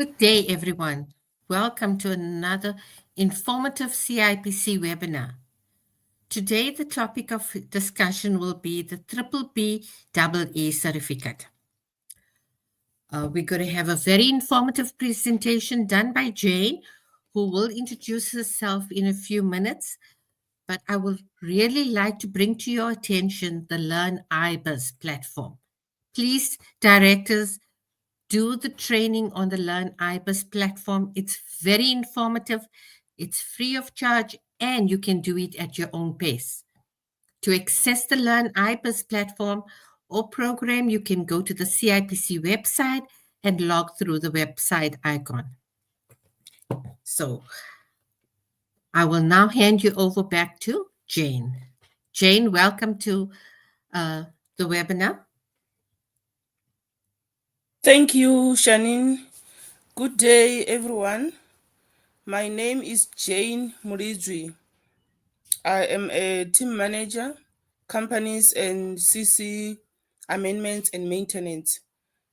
Good day, everyone. Welcome to another informative CIPC webinar. Today, the topic of discussion will be the Bbbee certificate. We're going to have a very informative presentation done by Jane, who will introduce herself in a few minutes. But I would really like to bring to your attention the Learn IBIS platform. Please, directors, do the training on the Learn IBIS platform. It's very informative, it's free of charge, and you can do it at your own pace. To access the Learn IBIS platform or program, you can go to the CIPC website and log through the website icon. So I will now hand you over back to Jane. Jane, welcome to the webinar. Thank you, Shanine. Good day, everyone. My name is Jane Muridzi. I am a team manager, companies and CC amendments and maintenance.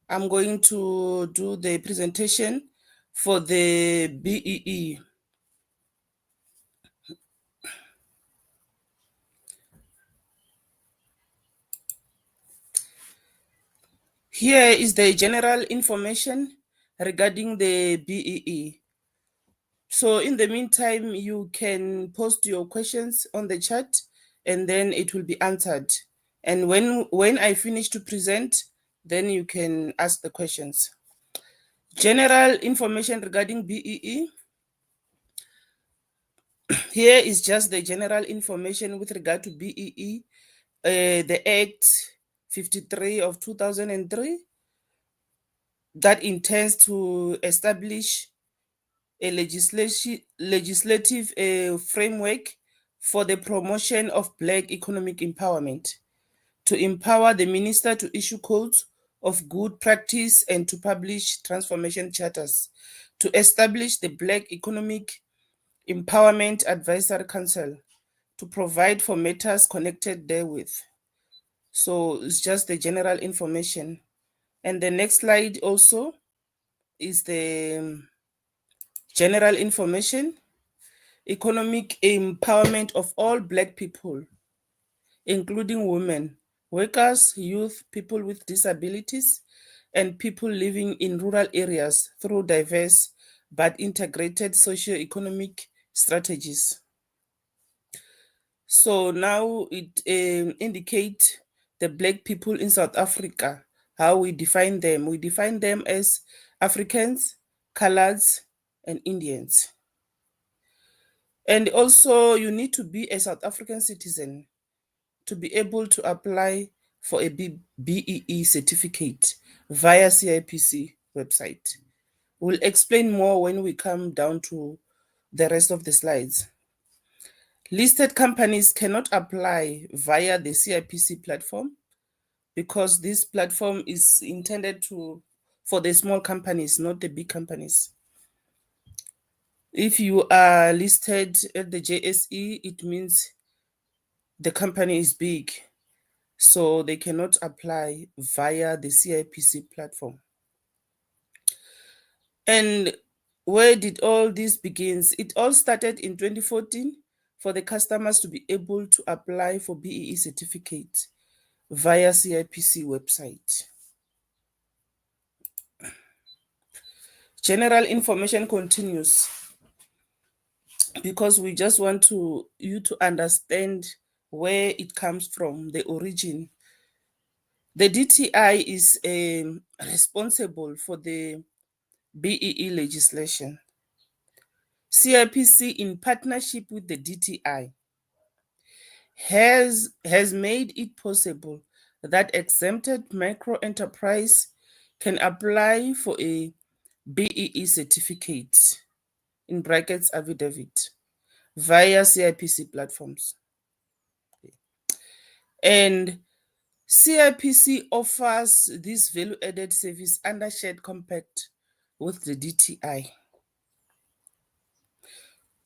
I'm going to do the presentation for the BEE. Here is the general information regarding the BEE. So in the meantime, you can post your questions on the chat and then it will be answered. And when I finish to present, then you can ask the questions. General information regarding BEE. Here is just the general information with regard to BEE. The Act 53 of 2003 that intends to establish a legislative framework for the promotion of Black economic empowerment, to empower the minister to issue codes of good practice and to publish transformation charters, to establish the Black Economic Empowerment Advisory Council, to provide for matters connected therewith. So it's just the general information. And the next slide also is the general information. Economic empowerment of all Black people, including women, workers, youth, people with disabilities, and people living in rural areas through diverse but integrated socio-economic strategies. So now it indicates the Black people in South Africa, how we define them. We define them as Africans, Coloureds, and Indians. And also, you need to be a South African citizen to be able to apply for a BEE certificate via CIPC website. We'll explain more when we come down to the rest of the slides. Listed companies cannot apply via the CIPC platform because this platform is intended for the small companies, not the big companies. If you are listed at the JSE, it means the company is big, so they cannot apply via the CIPC platform. And where did all this begins? It all started in 2014 for the customers to be able to apply for BEE certificate via CIPC website. General information continues because we just want you to understand where it comes from, the origin. The DTI is responsible for the BEE legislation. CIPC, in partnership with the DTI, has made it possible that exempted micro enterprise can apply for a BEE certificate, in brackets affidavit, via CIPC platforms. And CIPC offers this value-added service under shared compact with the DTI.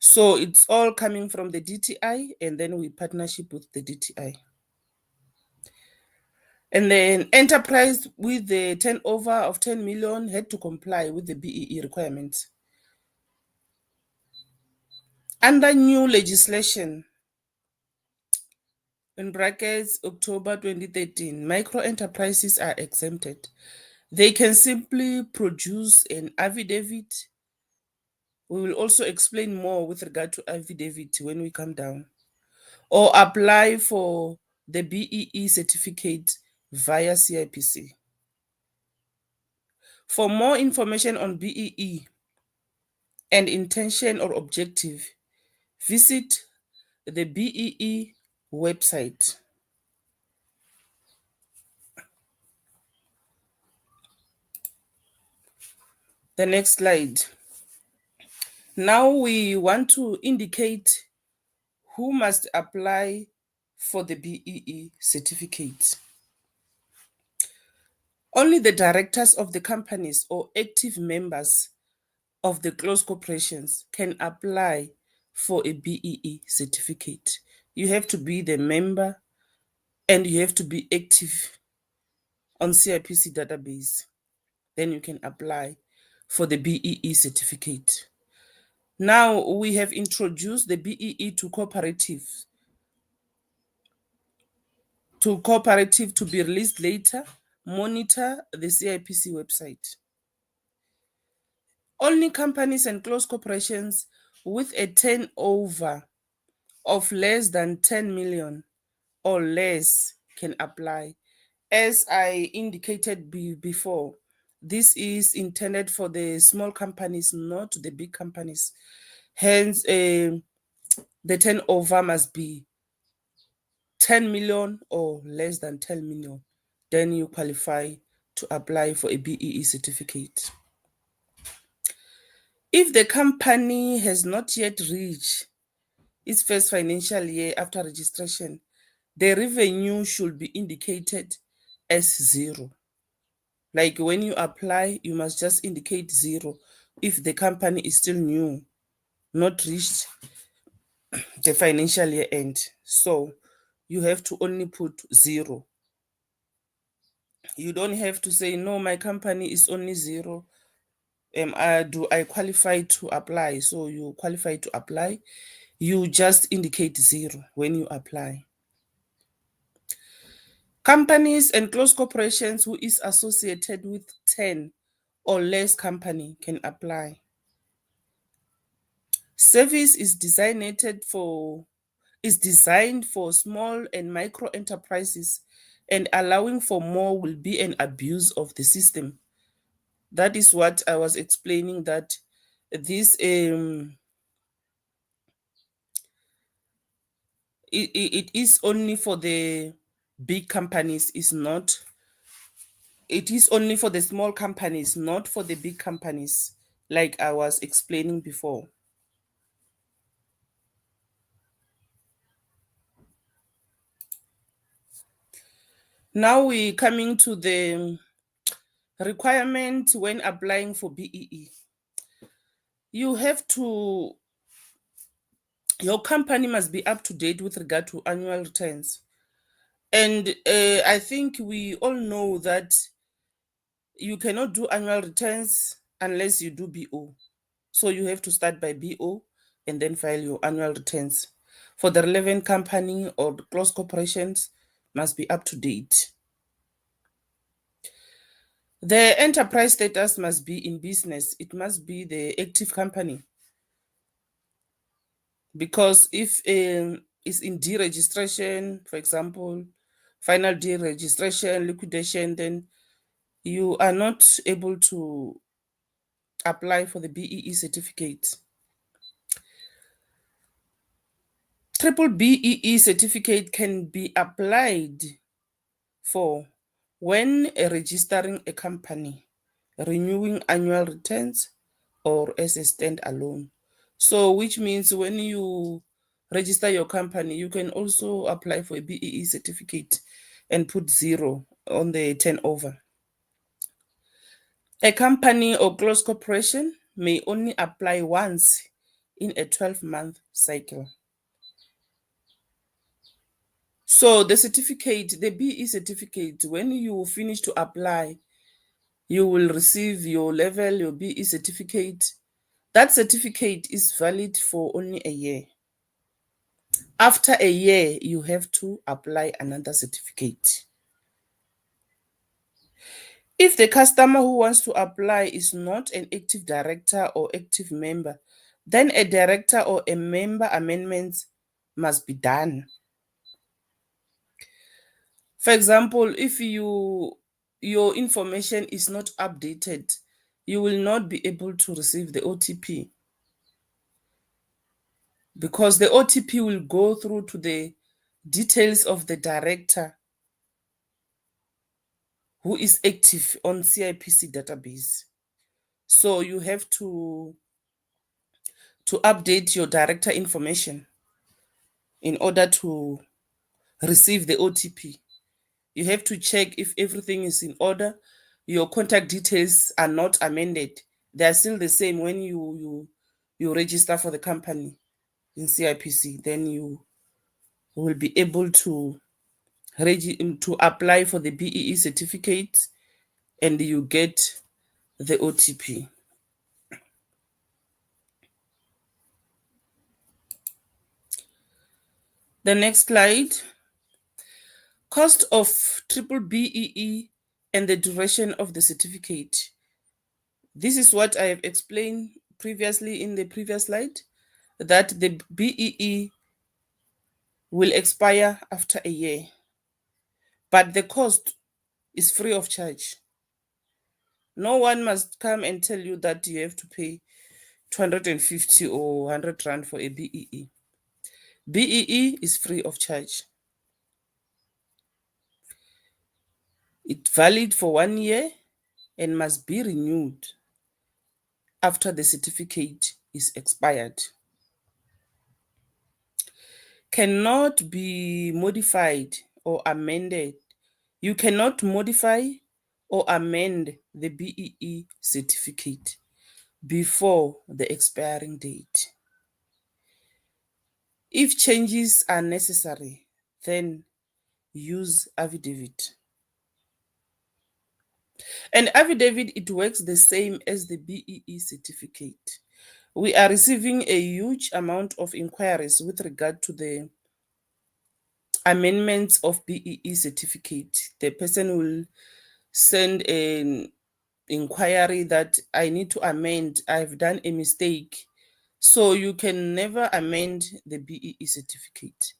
So it's all coming from the DTI, and then we partnership with the DTI. And then enterprise with the turnover of 10 million had to comply with the BEE requirements. Under new legislation, in brackets October 2013, micro enterprises are exempted. They can simply produce an affidavit. We will also explain more with regard to affidavit when we come down, or apply for the BEE certificate via CIPC. For more information on BEE and intention or objective, visit the BEE website. The next slide. Now we want to indicate who must apply for the BEE certificate. Only the directors of the companies or active members of the close corporations can apply for a BEE certificate. You have to be the member and you have to be active on CIPC database. Then you can apply for the BEE certificate. Now we have introduced the BEE to cooperatives to be released later. Monitor the CIPC website. Only companies and close corporations with a turnover of less than 10 million or less can apply. As I indicated before, this is intended for the small companies, not the big companies. Hence, the turnover must be 10 million or less than 10 million. Then you qualify to apply for a BEE certificate. If the company has not yet reached its first financial year after registration, the revenue should be indicated as 0. Like when you apply, you must just indicate 0 if the company is still new, not reached the financial year end. So you have to only put 0. You don't have to say, no, my company is only 0. Do I qualify to apply? So you qualify to apply. You just indicate 0 when you apply. Companies and close corporations who is associated with 10 or less company can apply. Service is designed for small and micro enterprises, and allowing for more will be an abuse of the system. That is what I was explaining, that this it is only for the big companies, it is only for the small companies, not for the big companies, like I was explaining before. Now we're coming to the requirement when applying for BEE. You have to, your company must be up to date with regard to annual returns. And I think we all know that you cannot do annual returns unless you do BO. So you have to start by BO and then file your annual returns. For the relevant company or close corporations, must be up to date. The enterprise status must be in business. It must be the active company. Because if it's in deregistration, for example, final deregistration, liquidation, then you are not able to apply for the BEE certificate. Triple BEE certificate can be applied for when registering a company, renewing annual returns, or as a standalone. So which means when you register your company, you can also apply for a BEE certificate and put 0 on the turnover. A company or close corporation may only apply once in a 12-month cycle. So the certificate, the BE certificate, when you finish to apply, you will receive your level, your BE certificate. That certificate is valid for only a year. After a year, you have to apply another certificate. If the customer who wants to apply is not an active director or active member, then a director or a member amendment must be done. For example, if your information is not updated, you will not be able to receive the OTP, because the OTP will go through to the details of the director who is active on CIPC database. So you have to update your director information in order to receive the OTP. You have to check if everything is in order. Your contact details are not amended. They are still the same when you register for the company in CIPC. Then you will be able to apply for the BEE certificate, and you get the OTP. The next slide. Cost of triple BEE and the duration of the certificate. This is what I have explained previously in the previous slide, that the BEE will expire after a year, but the cost is free of charge. No one must come and tell you that you have to pay 250 or 100 rand for a BEE. BEE is free of charge. It's valid for 1 year and must be renewed after the certificate is expired. Cannot be modified or amended. You cannot modify or amend the BEE certificate before the expiring date. If changes are necessary, then use affidavit. And affidavit, it works the same as the BEE certificate. We are receiving a huge amount of inquiries with regard to the amendments of BEE certificate. The person will send an inquiry that I need to amend, I've done a mistake. So you can never amend the BEE certificate.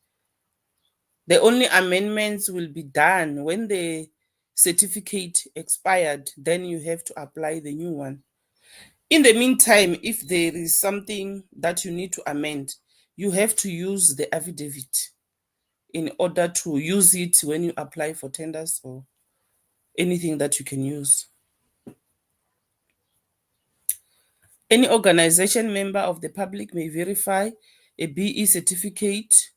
The only amendments will be done when the certificate expired, then you have to apply the new one. In the meantime, if there is something that you need to amend, you have to use the affidavit in order to use it when you apply for tenders or anything that you can use. Any organization member of the public may verify a BE certificate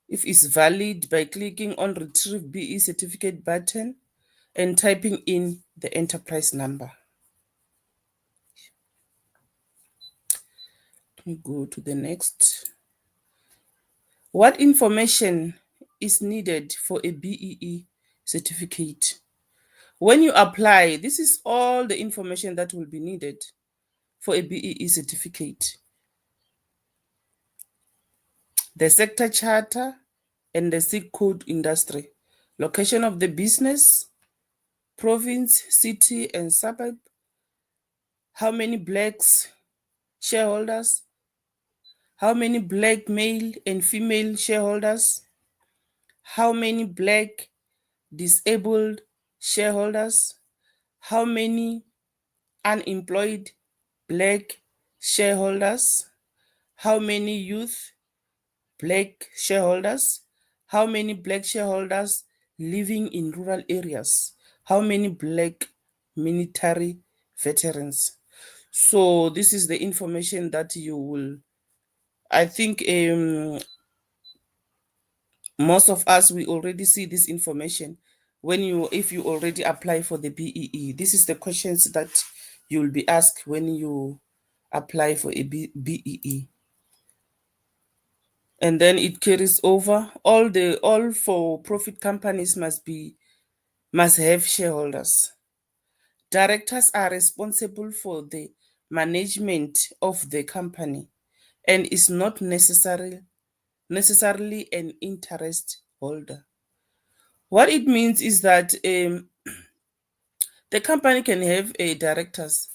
if it's valid by clicking on Retrieve BE Certificate button and typing in the enterprise number. Let me go to the next. What information is needed for a BEE certificate? When you apply, this is all the information that will be needed for a BEE certificate. The sector charter and the SIG code industry, location of the business, province, city, and suburb, how many blacks shareholders, how many black male and female shareholders, how many black disabled shareholders, how many unemployed black shareholders, how many youth black shareholders, how many black shareholders living in rural areas, how many black military veterans. So this is the information that you will, I think most of us, we already see this information if you already apply for the BEE. This is the questions that you will be asked when you apply for a BEE. and then it carries over. All for profit companies must have shareholders. Directors are responsible for the management of the company and is not necessarily an interest holder. What it means is that the company can have a directors.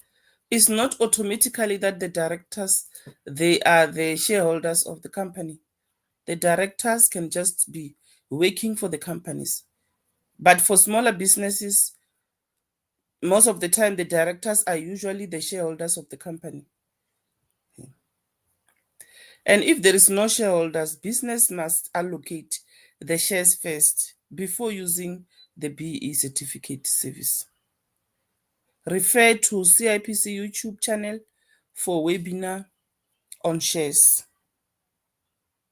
It's not automatically that the directors they are the shareholders of the company. The directors can just be working for the companies. But for smaller businesses, most of the time the directors are usually the shareholders of the company. And if there is no shareholders, business must allocate the shares first before using the BE certificate service. Refer to CIPC YouTube channel for webinar on shares.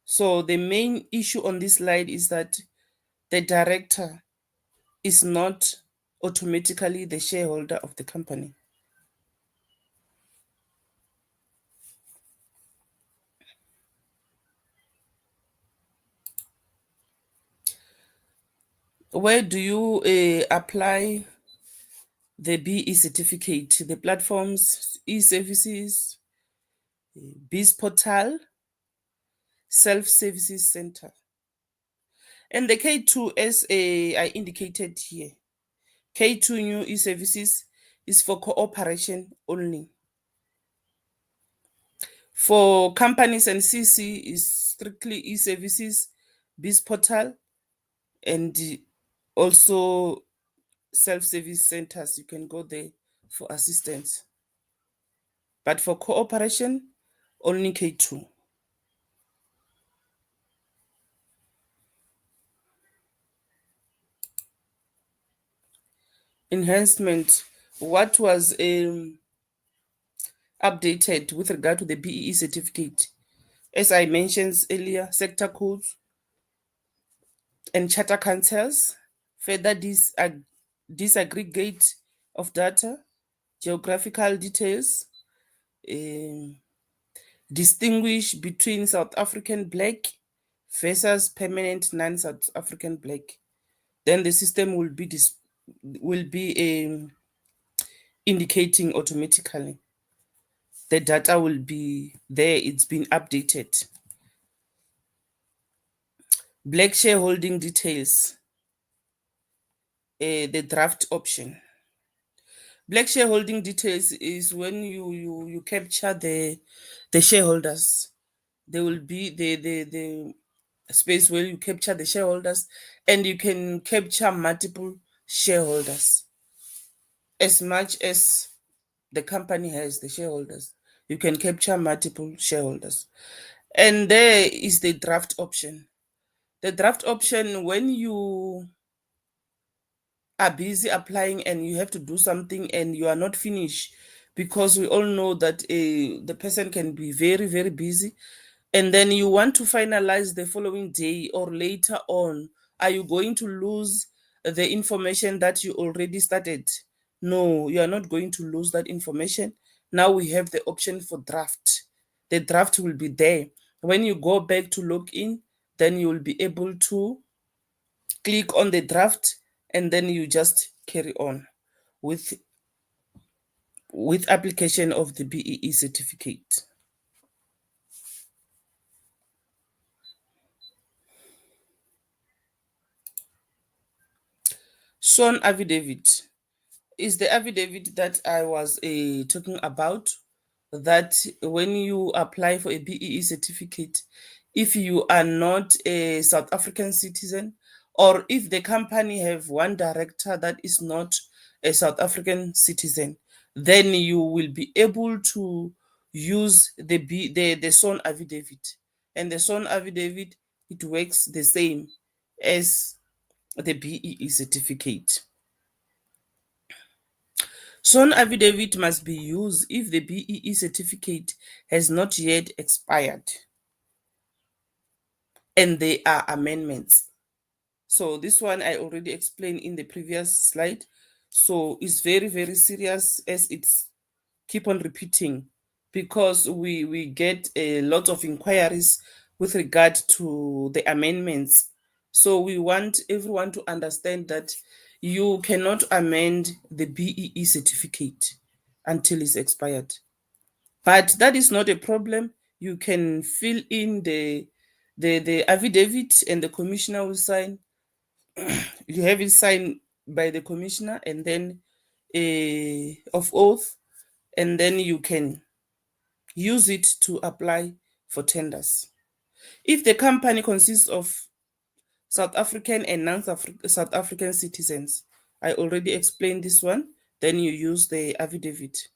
So the main issue on this slide is that the director is not automatically the shareholder of the company. Where do you apply the BE certificate? The platforms, e-services, Bbbee portal, self-services center. And the K2, as I indicated here, K2 new e-services is for cooperation only. For companies and CC is strictly e-services, Bbbee portal, and also self-service centers. You can go there for assistance. But for cooperation, only K2. Enhancement. What was updated with regard to the BEE certificate? As I mentioned earlier, sector codes and charter councils, further disaggregate of data, geographical details, distinguish between South African black versus permanent non-South African black. Then the system will be indicating automatically. The data will be there, it's been updated. Black shareholding details, the draft option. Black shareholding details is when you capture the shareholders. There will be the space where you capture the shareholders, and you can capture multiple shareholders as much as the company has the shareholders. You can capture multiple shareholders. And there is the draft option. The draft option, when you are busy applying and you have to do something and you are not finished, because we all know that the person can be very, very busy, and then you want to finalize the following day or later on, are you going to lose the information that you already started? No, you are not going to lose that information. Now we have the option for draft. The draft will be there. When you go back to log in, then you will be able to click on the draft, and then you just carry on with application of the BEE certificate. Sworn affidavit is the affidavit that I was talking about, that when you apply for a BEE certificate, if you are not a South African citizen, or if the company have one director that is not a South African citizen, then you will be able to use the sworn affidavit. And the sworn affidavit, it works the same as the BEE certificate. Sworn affidavit must be used if the BEE certificate has not yet expired and there are amendments. So this one I already explained in the previous slide. So it's very, very serious, as it's keep on repeating, because we get a lot of inquiries with regard to the amendments. So we want everyone to understand that you cannot amend the BEE certificate until it's expired. But that is not a problem. You can fill in the affidavit and the commissioner will sign. You have it signed by the commissioner and then of oath, and then you can use it to apply for tenders. If the company consists of South African and non-South African citizens, I already explained this one, then you use the affidavit.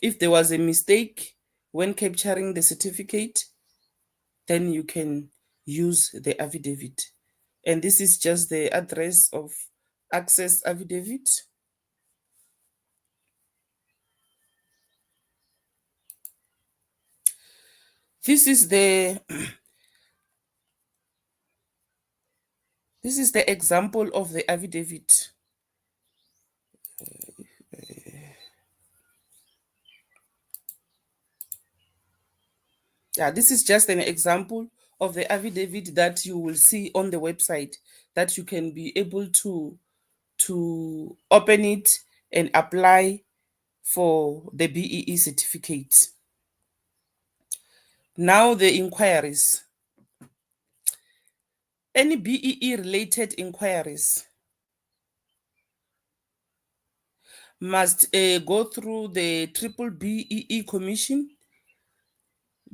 If there was a mistake when capturing the certificate, then you can use the affidavit. And this is just the address of access affidavit. This is the example of the affidavit. Yeah, this is just an example of the affidavit that you will see on the website, that you can be able to open it and apply for the BEE certificate. Now the inquiries. Any BEE related inquiries must go through the Bbbee Commission.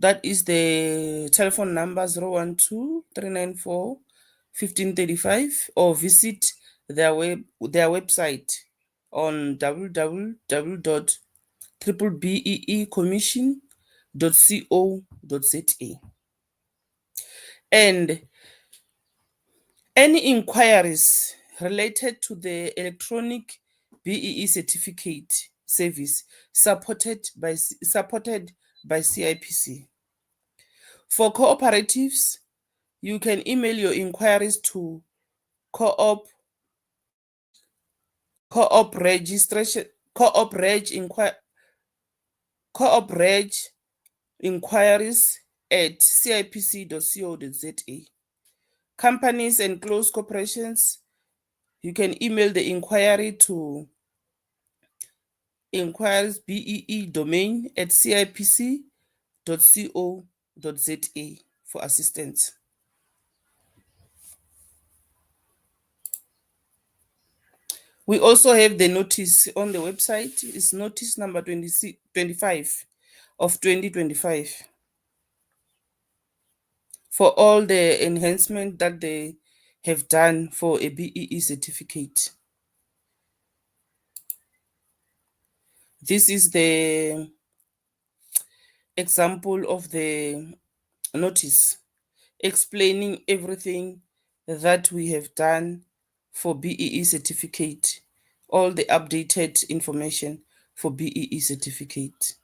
That is the telephone number 012-394-1535, or visit their website on www.bbeecommission.co.za. And any inquiries related to the electronic BEE certificate service supported by CIPC. For cooperatives, you can email your inquiries to coop.reg@cipc.co.za. Companies and close corporations, you can email the inquiry to inquiriesBEE@cipc.co.za for assistance. We also have the notice on the website. It's notice number 25 of 2025 for all the enhancement that they have done for a BEE certificate. This is the example of the notice explaining everything that we have done for BEE certificate, all the updated information for BEE certificate.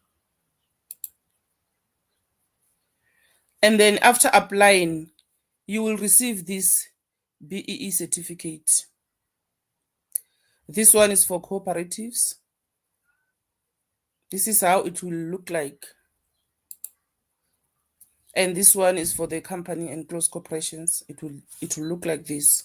And then after applying, you will receive this BEE certificate. This one is for cooperatives. This is how it will look like. And this one is for the company and close corporations. It will look like this.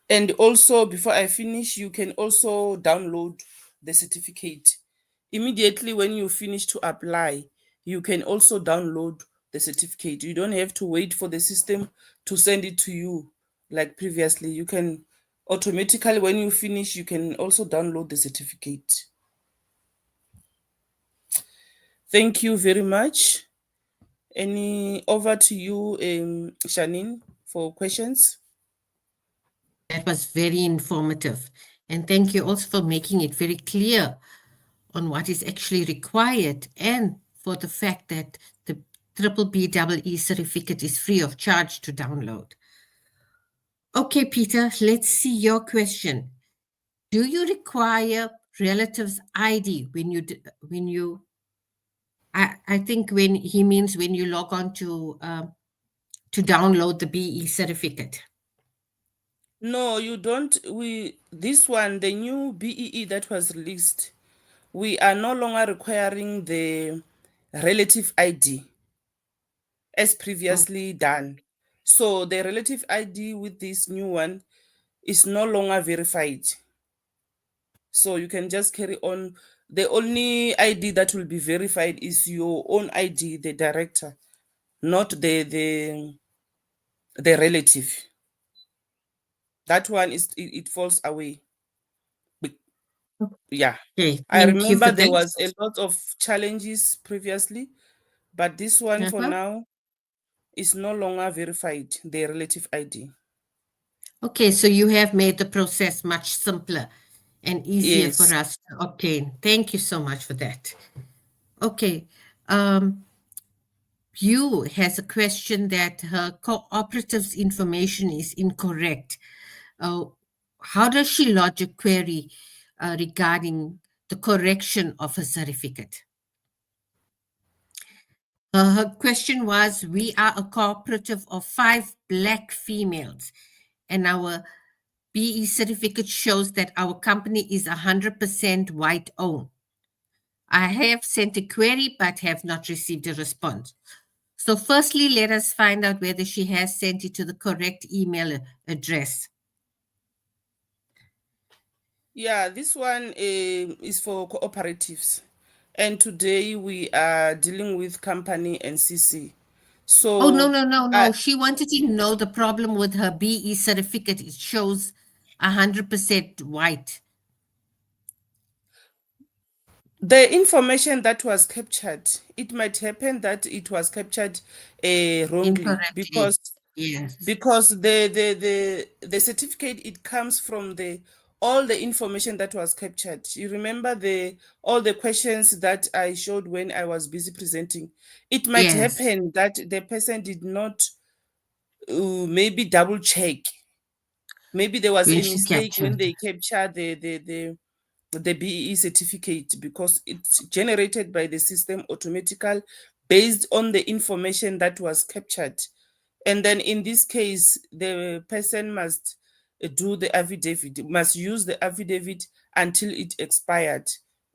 And also, before I finish, you can also download the certificate. Immediately when you finish to apply, you can also download the certificate. You don't have to wait for the system to send it to you like previously. You can automatically, when you finish, you can also download the certificate. Thank you very much. Over to you, Shanine, for questions. That was very informative. And thank you also for making it very clear on what is actually required, and for the fact that the Bbbee certificate is free of charge to download. Okay, Peter, let's see your question. Do you require relatives' ID when you I think when he means when you log on to download the BE certificate? No, you don't. This one, the new BEE that was released, we are no longer requiring the relative ID as previously done. So the relative ID with this new one is no longer verified. So you can just carry on. The only ID that will be verified is your own ID, the director, not the relative. That one it falls away. Yeah. Okay, I thank you remember for there that. was a lot of challenges previously, but this one for Uh-huh. now is no longer verified, the relative ID. Okay, so you have made the process much simpler and easier for Yes. us to obtain. Thank you so much for that. Okay, um, Hugh has a question that her cooperative's information is incorrect. Uh, how does she lodge a query regarding the correction of a certificate? Her question was, we are a cooperative of 5 Black females, and our BE certificate shows that our company is 100% white owned. I have sent a query but have not received a response. So, firstly, let us find out whether she has sent it to the correct email address. Yeah, this one is for cooperatives. And today we are dealing with company and CC. Oh, no, So no, no, uh, no. She wanted to know the problem with her BE certificate. It shows 100% white. the information that was captured, it might happen that it was captured wrongly Incorrectly. Yes. because the certificate, it comes from the all the information that was captured. You remember the all the questions that I showed when I was busy presenting. It might Yes. happen that the person did not maybe double check. Maybe there was When a she mistake when captured. they capture the BEE certificate, because it's generated by the system automatically based on the information that was captured. And then in this case, the person must do the affidavit, must use the affidavit until it expired,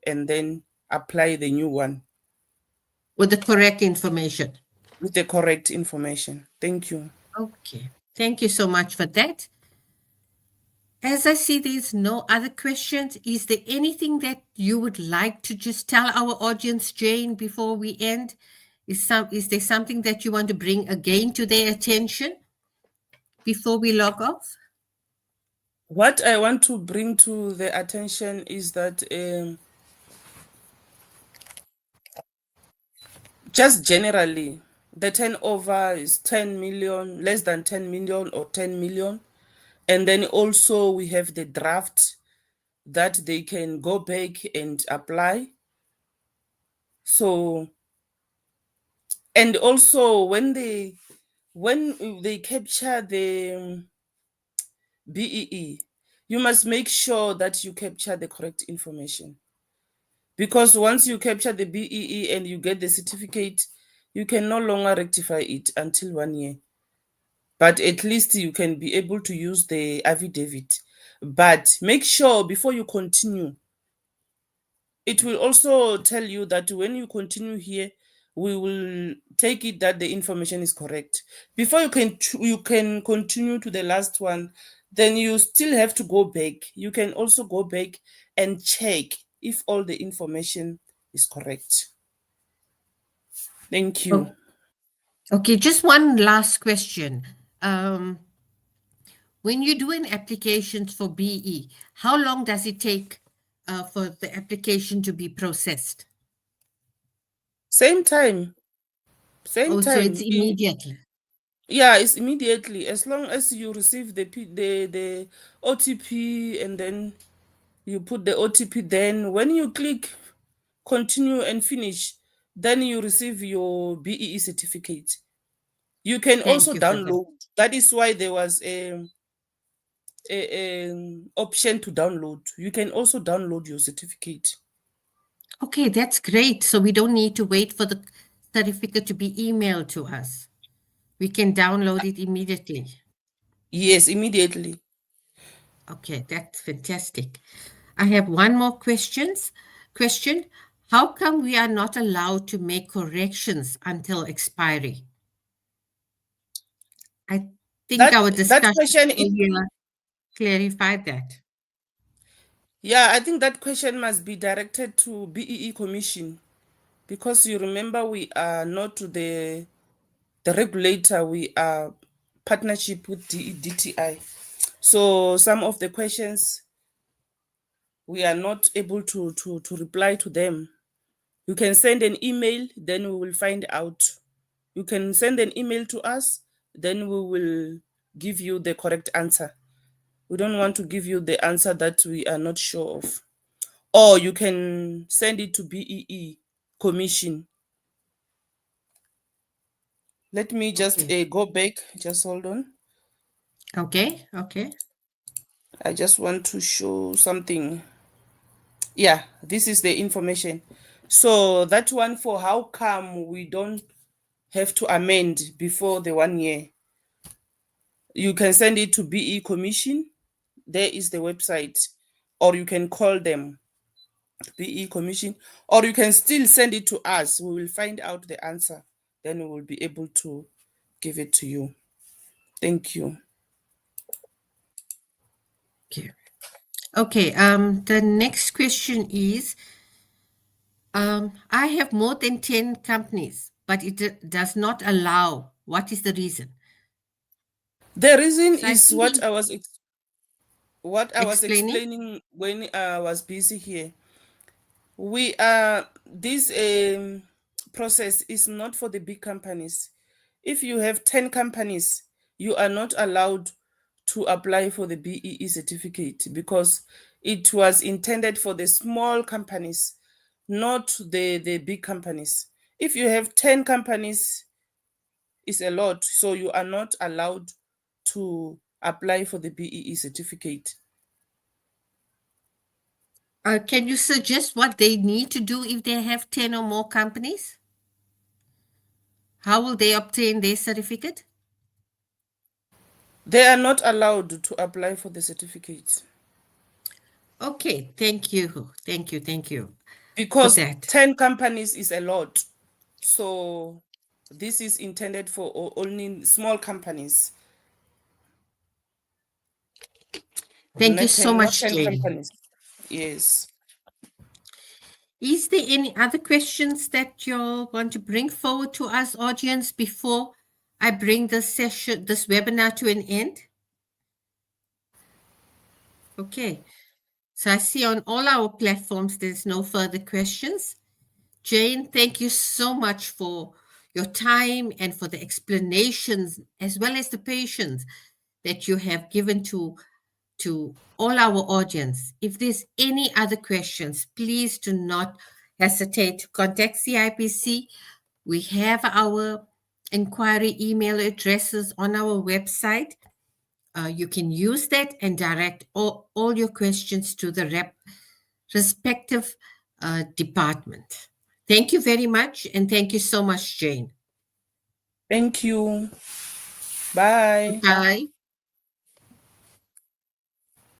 and then apply the new one With the correct information. with the correct information. Thank you. Okay. Thank you so much for that. As I see there's no other questions, is there anything that you would like to just tell our audience, Jane, before we end? Is there something that you want to bring again to their attention before we log off? What I want to bring to the attention is that just generally, the turnover is 10 million, less than 10 million or 10 million. And then also we have the draft that they can go back and apply. So, and also when they capture the BEE, you must make sure that you capture the correct information. Because once you capture the BEE and you get the certificate, you can no longer rectify it until 1 year. But at least you can be able to use the affidavit. But make sure before you continue, it will also tell you that when you continue here, we will take it that the information is correct. Before you can continue to the last one, then you still have to go back. You can also go back and check if all the information is correct. Thank you. Oh, okay, just one last question. Um, when you do an application for BE, how long does it take for the application to be processed? Same time. Same Oh, so it's time. immediately. Yeah, it's immediately, as long as you receive the OTP, and then you put the OTP. Then when you click continue and finish, then you receive your BEE certificate. You can Thank also you for that. download. That is why there was option to download. You can also download your certificate. Okay, that's great. So we don't need to wait for the certificate to be emailed to us. We can download it immediately. Yes, immediately. Okay, that's fantastic. I have one more Question: how come we are not allowed to make corrections until expiry? I think our That discussion question is, earlier clarified that. yeah, I think that question must be directed to BEE Commission, because you remember we are not the regulator, we are partnership with DTI. So some of the questions we are not able to reply to them. You can send an email, then we will find out. You can send an email to us, then we will give you the correct answer. We don't want to give you the answer that we are not sure of. Or you can send it to BEE Commission. Let me just Okay. go back. Just hold on. Okay. Okay. I just want to show something. Yeah, this is the information. So that one, for how come we don't have to amend before the 1 year. You can send it to BE Commission. There is the website. Or you can call them, BE Commission. Or you can still send it to us. We will find out the answer. Then we will be able to give it to you. Thank you. Okay. Okay. The next question is, I have more than 10 companies, but it does not allow. What is the reason? The reason So I is think what I was explaining. explaining when I was busy here. This process is not for the big companies. If you have 10 companies, you are not allowed to apply for the BEE certificate, because it was intended for the small companies, not the big companies. If you have 10 companies, it's a lot, so you are not allowed to apply for the BEE certificate. Can you suggest what they need to do if they have 10 or more companies? How will they obtain their certificate? They are not allowed to apply for the certificate Okay, thank you. Thank you. Thank you for because that. 10 companies is a lot. So this is intended for only small companies, Thank you so not much, 10 Jane. companies. Yes. Is there any other questions that you want to bring forward to us, audience, before I bring this session, this webinar to an end? Okay. So I see on all our platforms there's no further questions. Jane, thank you so much for your time and for the explanations as well as the patience that you have given to all our audience. If there's any other questions, please do not hesitate to contact CIPC. We have our inquiry email addresses on our website. You can use that and direct all your questions to the respective department. Thank you very much, and thank you so much, Jane. Thank you. Bye. Bye.